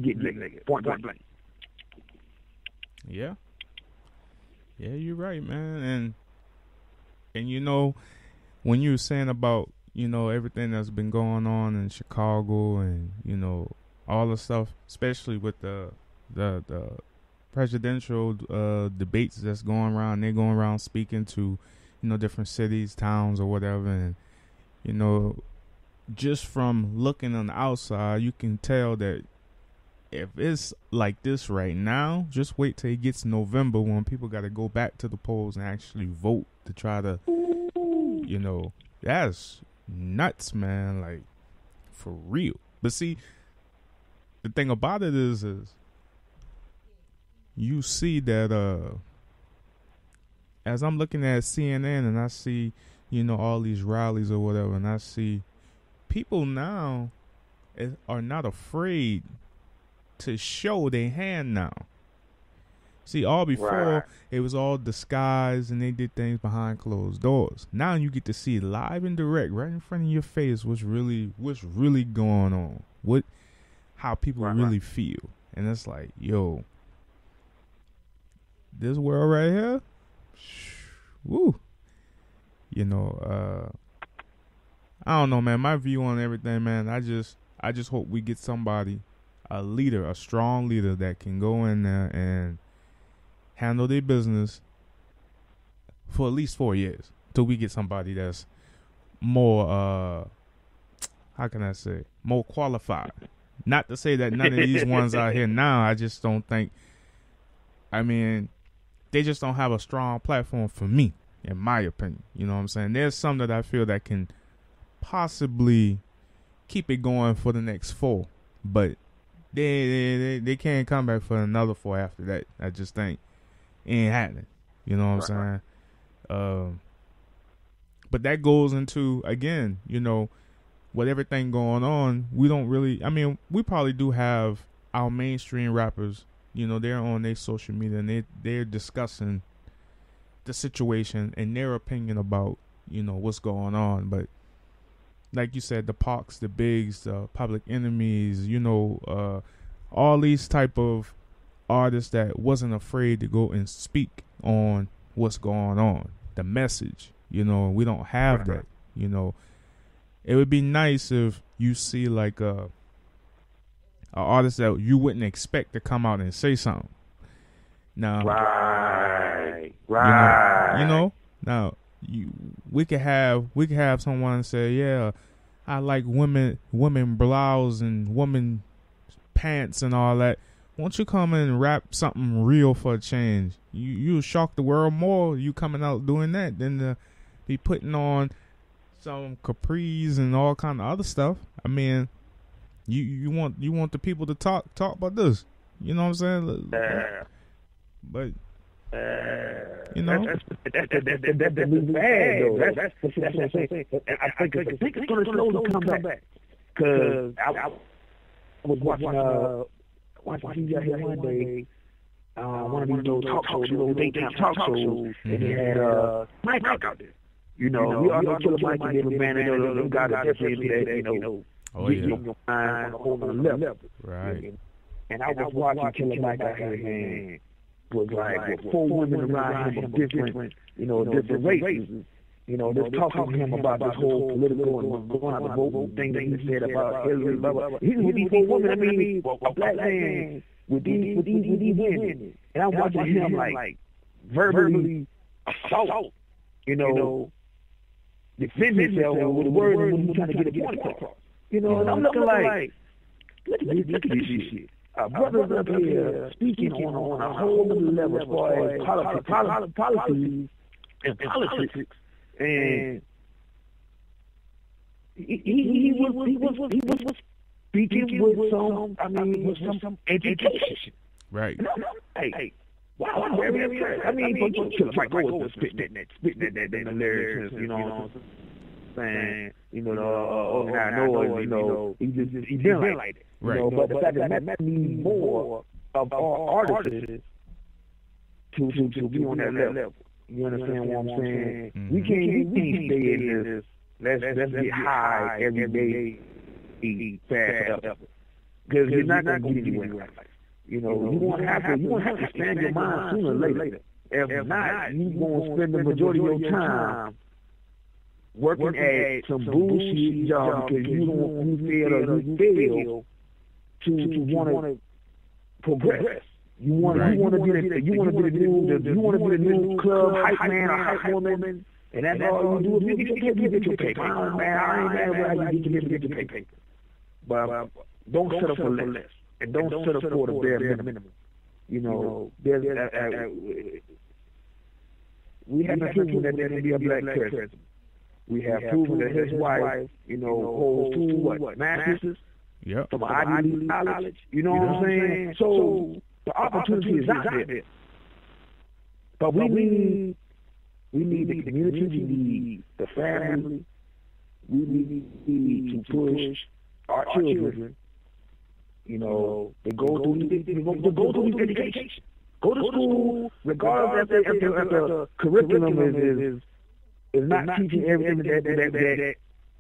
get nigga, point blank. Yeah. Yeah, you're right, man. And you know, when you were saying about, you know, everything that's been going on in Chicago and, you know, all the stuff, especially with the presidential debates that's going around, they're going around speaking to, you know, different cities, towns, or whatever, and you know, just from looking on the outside, you can tell that if it's like this right now, just wait till it gets November when people got to go back to the polls and actually vote to try to, you know, that's nuts, man. Like, for real. But see, the thing about it is you see that as I'm looking at CNN and I see, you know, all these rallies or whatever, and I see people now are not afraid to show their hand now. See, all before it was all disguised and they did things behind closed doors. Now you get to see live and direct, right in front of your face, what's really going on, how people really feel, and it's like, yo, this world right here, woo, you know, I don't know, man. My view on everything, man. I just hope we get somebody, a leader, a strong leader that can go in there and handle their business for at least 4 years till we get somebody that's more, how can I say, more qualified. Not to say that none of these ones out here now, I just don't think, I mean, they just don't have a strong platform for me, in my opinion. You know what I'm saying? There's some that I feel that can possibly keep it going for the next 4, but they can't come back for another 4 after that. I just think it ain't happening. You know what I'm saying? But that goes into, again, you know, with everything going on, we don't really, I mean, we probably do have our mainstream rappers, you know, they're on their social media and they're discussing the situation and their opinion about, you know, what's going on. But like you said, the Parks, the Bigs, the Public Enemies, you know, all these type of artists that wasn't afraid to go and speak on what's going on, the message, you know, we don't have that, you know. It would be nice if you see like a artist that you wouldn't expect to come out and say something. Now, you know, now we could have someone say, yeah, I like women blouse and women pants and all that. Won't you come in and rap something real for a change? You'll shock the world more you coming out doing that than to be putting on some capris and all kind of other stuff. I mean, you want the people to talk about this. You know what I'm saying? But you know, that's bad though. That's I think it's gonna slowly come back. Cause I was watching TV here one day. One of these little talk shows, little daytime talk shows, and they had Mike out there. You know, we all know Killer Mike and every man and them guys that definitely that, you know, get your mind on a whole other level. Right. And I was watching Killer Mike out here, man. Was like 4 women around him of different, you know, different races. You know, just talking to him about this whole political and going out the vote thing that he said about Hillary, blah, blah, blah. He was with these 4 women, I mean, a black man with these women. And I'm watching him like verbally assault, you know, defend himself with a word when he's trying to get a point across. You know, and I'm looking like, look at this shit. Brothers up here speaking on a whole other level as far as policies and politics, and he was speaking with some education. Right. Hey, wow, I'm very impressed. I mean, but you like go spitting that lyrics, you know what I'm saying? You know, I know, you know, he been like that. Right. You know, but the fact that we need more of our artists to be on that level. You understand what I'm saying? Mm-hmm. We can't stay in this. Let's get high every day, fast up. because you're not going to get anywhere in life. You know, you won't have to stand your mind sooner or later. If not, you're going to spend the majority of your time working at some bullshit job because you fail to want to progress. You want to be the new club hype man or hype woman, and that's all you do. If you get your paper, I ain't mad about how you get your paper. But don't settle for less, and don't settle for the bare minimum. You know, we haven't proven that there can be a black president. We have proven that his wife, you know, holds 2 masters from Ivy League college. You know what I'm saying? So the opportunity is out there. But we need the community, we need the family, we need to push our children, you know, to go through these education. Go to school, regardless if the curriculum is not teaching everything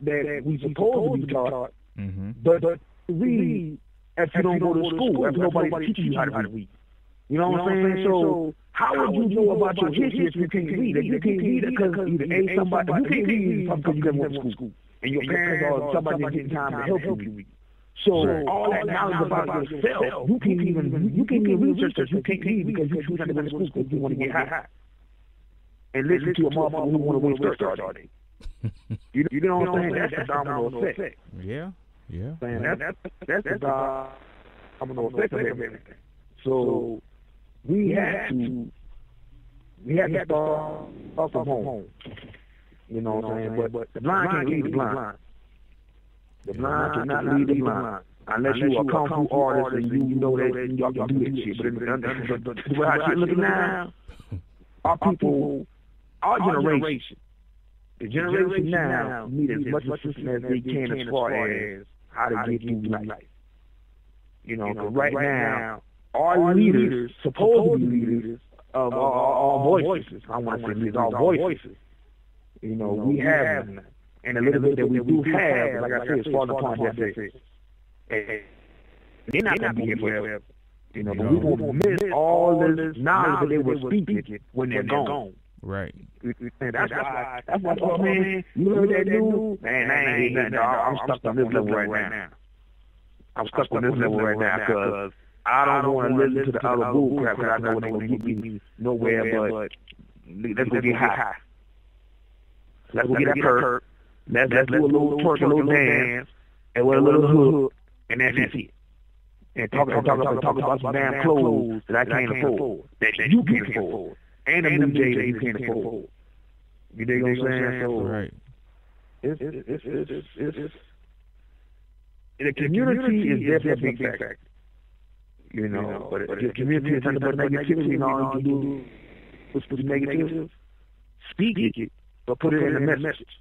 that we supposed to be taught. But read if you don't go to school, if nobody's teaching you how to read. You know what I'm saying? So how would you know about your history if you can't read? If you can't read because either A, somebody, you can't read because you never went to school, and your parents or somebody didn't get time to help you read. So all that knowledge about yourself, you can't even research that you can't read because you choose not to go to school because you want to get high. And listen to a motherfucker who want to waste their start all day. You know what I'm saying? That's the domino effect. Yeah. That's the domino effect of everything. So we have to start from home. You know what I'm saying? But the blind can't lead the blind. The blind cannot lead the blind. Unless you're a kung fu artist and you know that y'all can do that shit. But the way I looking now, our people, our generation, the generation now need as much assistance as they can as far as how to get through life. You know, because right now, our leaders, supposed to be leaders of our voices. I want to say leaders, our voices. You know, we have them. And a little bit that we do have, like I said, is falling upon their face. And they're not going to be here forever. You know, but we won't miss all this knowledge that they were speaking when they're gone. Right. That's why, man, you heard that news? Man, I ain't hear nothing. I'm stuck on this level right now. I'm stuck on this level right now because I don't want to listen to the other bull crap because I know it ain't going to get me nowhere, but let's go get high. Let's go get that perk. Let's do a little twerk, a little dance, and with a little hook, and that's it. And talk about some damn clothes that I can't afford, that you can't afford, and a new J that you can't afford. You dig what I'm saying? So, right. It's the community is definitely a big factor. You know, but the community is talking about negativity and all you do is put negative, speak it, but put it in a message.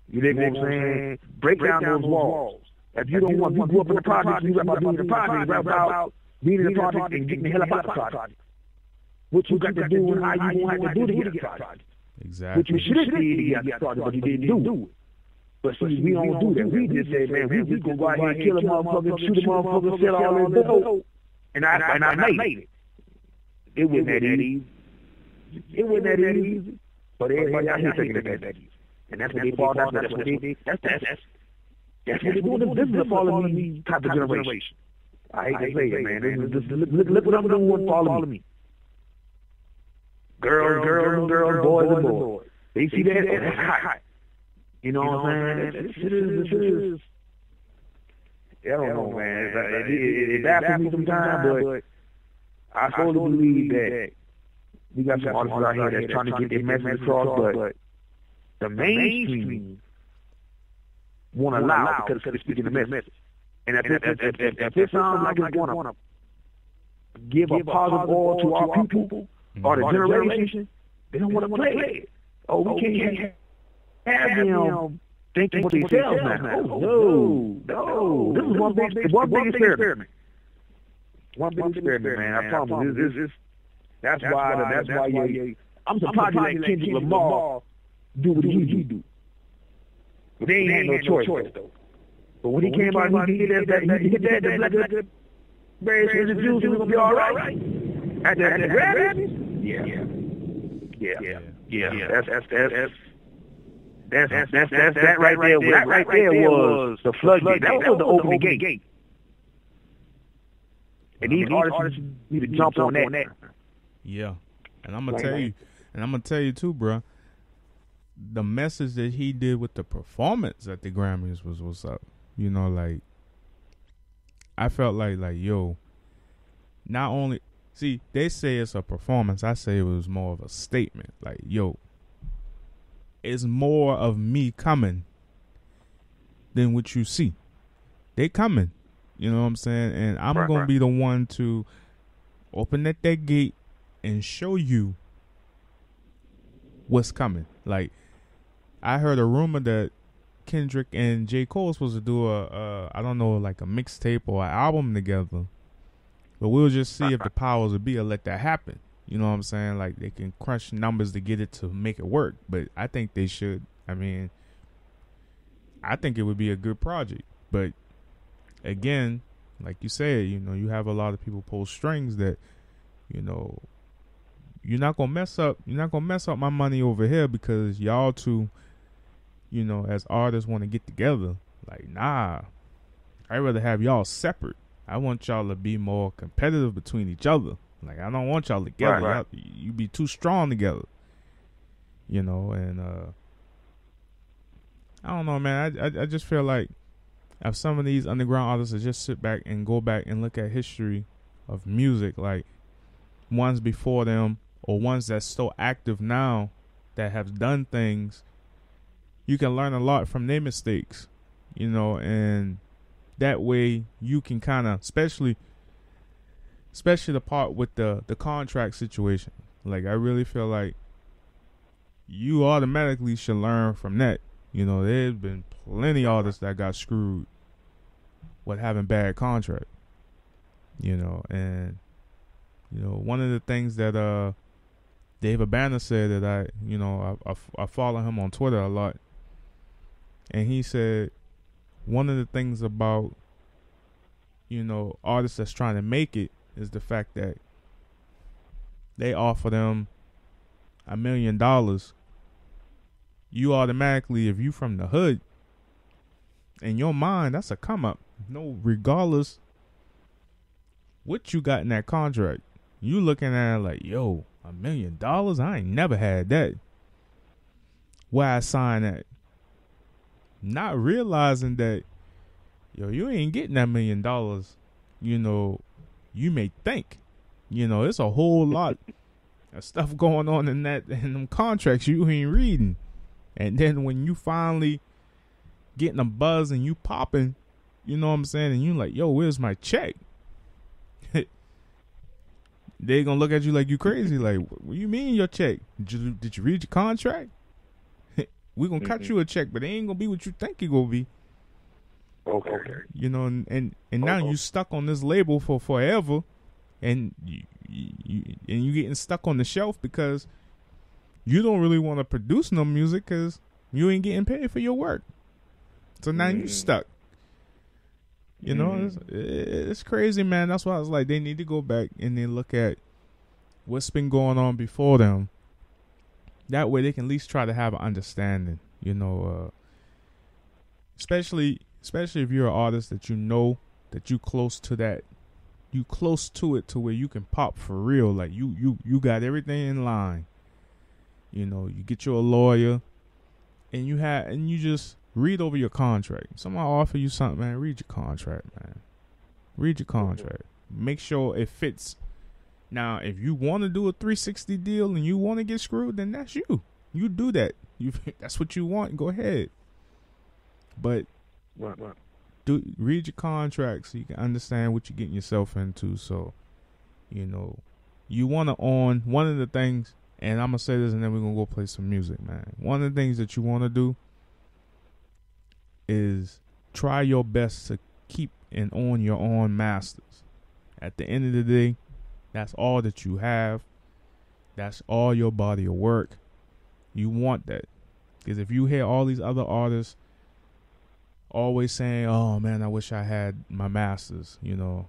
You dig what I'm saying? Break down those walls. If you don't want, you grew up in the project, you rap about being in the project, rap about being in the project and getting the hell out of the project. What you got to do and how you going to have to do to get the project. Exactly. What you should have did to get the project, but you didn't do it. But see, we don't do that. We just say, man, we just go out here and kill a motherfucker, shoot a motherfucker, sell all this dope. And I made it. It wasn't that easy. It wasn't that easy. But everybody out here thinking that easy. And that's what they fall down. That's what they do. This is a follow me type of generation. I hate to say it, man. Look what I'm doing, follow me. Girls, boys. They see that, that's hot. You know what I'm saying? This is. I don't know, man. It baffles me sometimes, but I solely believe that we got some artists out here that's trying to get their message across, but the mainstream won't allow because they're speaking the message. And if it sounds like it's going to give a positive oil to our people or the generation, they don't want to play it. Oh, we can't have them thinking for themselves now. No. This is one big experiment. One big experiment, man. I promise. That's why I'm surprised you let Kendrick Lamar do what he do. But they ain't had no choice, though. But when he came out, he did that. He did that. The Blackberry the Jews was gonna be all right. At the Grammys. That right there. That right there was the floodgate. That was the opening gate. And these artists need to jump on that. Yeah, and I'm gonna tell you too, bro. The message that he did with the performance at the Grammys was what's up. You know, like I felt like yo, not only see they say it's a performance, I say it was more of a statement. Like yo, it's more of me coming than what you see. They coming. You know what I'm saying? And I'm going to be the one to open that gate and show you what's coming. Like, I heard a rumor that Kendrick and J. Cole was supposed to do I don't know, like a mixtape or an album together. But we'll just see if the powers would be to let that happen. You know what I'm saying? Like, they can crunch numbers to get it to make it work. But I think they should. I mean, I think it would be a good project. But again, like you said, you know, you have a lot of people pull strings that, you know, you're not gonna mess up my money over here because y'all two, you know, as artists want to get together. Like, nah, I'd rather have y'all separate. I want y'all to be more competitive between each other. Like, I don't want y'all together. Right. You be too strong together. You know, and I don't know, man. I just feel like if some of these underground artists just sit back and go back and look at history of music, like ones before them or ones that's still active now that have done things, you can learn a lot from their mistakes, you know, and that way you can kind of, especially the part with the contract situation. Like, I really feel like you automatically should learn from that. You know, there's been plenty of artists that got screwed with having bad contract. You know, and you know, one of the things that Dave Abana said that I follow him on Twitter a lot, and he said one of the things about, you know, artists that's trying to make it is the fact that they offer them $1 million. You automatically, if you from the hood, in your mind, that's a come up. No, regardless what you got in that contract, you looking at it like, yo, $1 million? I ain't never had that. Why I sign that? Not realizing that, yo, you ain't getting that $1 million. You know, you may think, you know, it's a whole lot of stuff going on in them contracts you ain't reading. And then when you finally getting a buzz and you popping, you know what I'm saying, and you like, yo, where's my check? They gonna look at you like you crazy. Like, what you mean your check? Did you read your contract? We gonna cut you a check, but it ain't gonna be what you think it gonna be. Okay. You know, and now you stuck on this label for forever, and you getting stuck on the shelf because you don't really want to produce no music because you ain't getting paid for your work. So now you stuck. You know, it's crazy, man. That's why I was like, they need to go back and then look at what's been going on before them. That way they can at least try to have an understanding, you know, especially if you're an artist that you know that you close to it to where you can pop for real. Like you got everything in line. You know, you get you a lawyer and you just read over your contract. Someone offer you something, man, read your contract, man. Read your contract. Make sure it fits. Now, if you want to do a 360 deal and you want to get screwed, then that's you. You do that. That's what you want. Go ahead. But read your contract so you can understand what you're getting yourself into. So, you know, you want to own one of the things, and I'm going to say this and then we're going to go play some music, man. One of the things that you want to do is try your best to keep and own your own masters. At the end of the day, that's all that you have. That's all your body of work. You want that. Because if you hear all these other artists always saying, "Oh man, I wish I had my master's," you know,